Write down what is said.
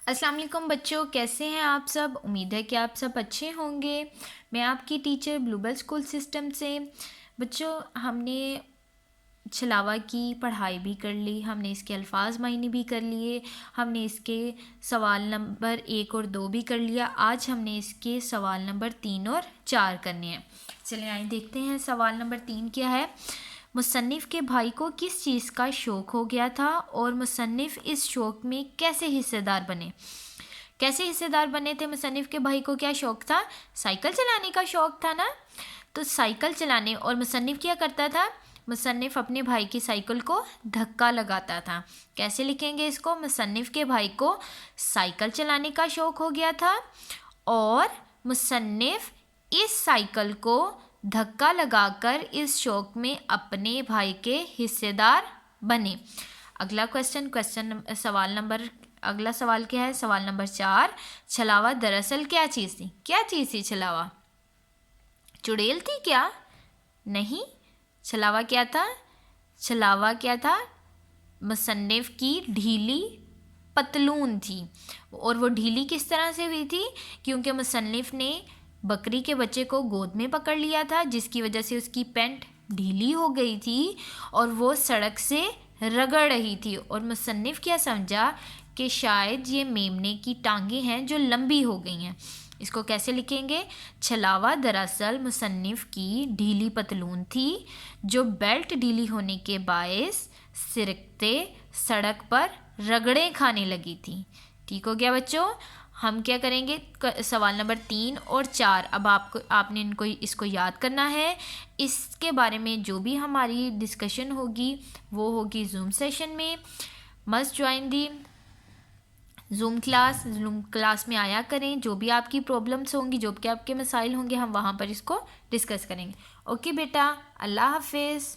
अस्सलाम वालेकुम बच्चों, कैसे हैं आप सब। उम्मीद है कि आप सब अच्छे होंगे। मैं आपकी टीचर ब्लूबेल स्कूल सिस्टम से। बच्चों, हमने छलावा की पढ़ाई भी कर ली, हमने इसके अल्फाज मायने भी कर लिए, हमने इसके सवाल नंबर 1 और 2 भी कर लिया। आज हमने इसके सवाल नंबर 3 और 4 करने हैं। चलिए आइए देखते हैं। सवाल नंबर 3 क्या है। मुसन्निफ़ के भाई को किस चीज़ का शौक़ हो गया था और मुसन्निफ़ इस शौक़ में कैसे हिस्सेदार बने। कैसे हिस्सेदार बने थे मुसन्निफ़ के भाई को? क्या शौक़ था? साइकिल चलाने का शौक़ था ना। तो साइकिल चलाने, और मुसन्निफ़ क्या करता था? मुसन्निफ़ अपने भाई की साइकिल को धक्का लगाता था। कैसे लिखेंगे इसको? मुसन्निफ़ के भाई को साइकिल चलाने का शौक़ हो गया था और मुसन्निफ़ इस साइकिल को धक्का लगाकर इस शौक़ में अपने भाई के हिस्सेदार बने। अगला सवाल नंबर अगला सवाल क्या है? सवाल नंबर 4। छलावा दरअसल क्या चीज़ थी? क्या चीज़ थी छलावा? चुड़ैल थी क्या? नहीं। छलावा क्या था? छलावा क्या था? मुसन्निफ़ की ढीली पतलून थी। और वो ढीली किस तरह से हुई थी? क्योंकि मुसन्निफ़ ने बकरी के बच्चे को गोद में पकड़ लिया था, जिसकी वजह से उसकी पैंट ढीली हो गई थी और वो सड़क से रगड़ रही थी। और मुसन्निफ़ क्या समझा कि शायद ये मेमने की टांगें हैं जो लंबी हो गई हैं। इसको कैसे लिखेंगे? छलावा दरअसल मुसन्निफ़ की ढीली पतलून थी जो बेल्ट ढीली होने के बायस सिरकते सड़क पर रगड़े खाने लगी थी। ठीक हो गया बच्चों। हम क्या करेंगे? सवाल नंबर 3 और 4 अब आपने इसको याद करना है। इसके बारे में जो भी हमारी डिस्कशन होगी वो होगी जूम सेशन में। Must join the zoom class में आया करें। जो भी आपकी प्रॉब्लम्स होंगी, जो भी आपके मसाइल होंगे, हम वहाँ पर इसको डिस्कस करेंगे। ओके बेटा, अल्लाह हाफिज़।